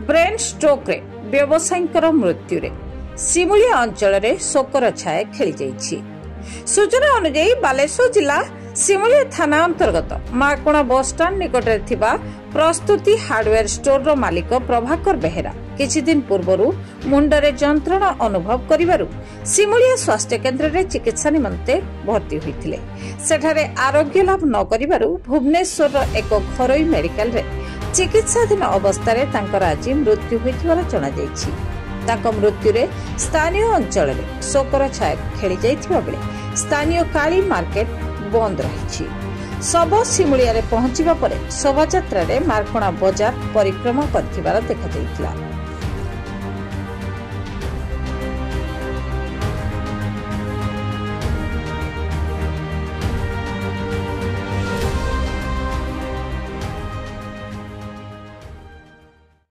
Brain stroke रे व्यवसायींकर मृत्यु रे सिमुलिया अंचल रे शोकर छाया खेली जाइछि। सूचना अनुसार बालेश्वर जिला सिमुलिया थाना अंतर्गत मारकोणा बस स्टाण्ड निकट रे थिबा प्रस्तुति हार्डवेयर स्टोर रो मालिक प्रभाकर बेहेरा किछि दिन पूर्वरु मुंडरे जंत्रणा अनुभव करिवारु सिमुलिया स्वास्थ्य केन्द्र रे चिकित्सा निमंते भर्ती होइथिले। सेठारे आरोग्य लाभ न करिवारु भुवनेश्वर रो एक घरोई मेडिकल रे चिकित्साधीन अवस्था तांकर आज मृत्यु होइथिबार जणा जाइछि। तांको मृत्यु रे स्थानीय अंचल रे शोकर छाया खेली जाइथिबा बेले स्थानीय काली मार्केट बंद रहिछि। शव सिमुलिया रे पहुंचिबा परे शोभायात्रा रे मारकोणा बाजार परिक्रमा करथिबार देखा जाइथिला।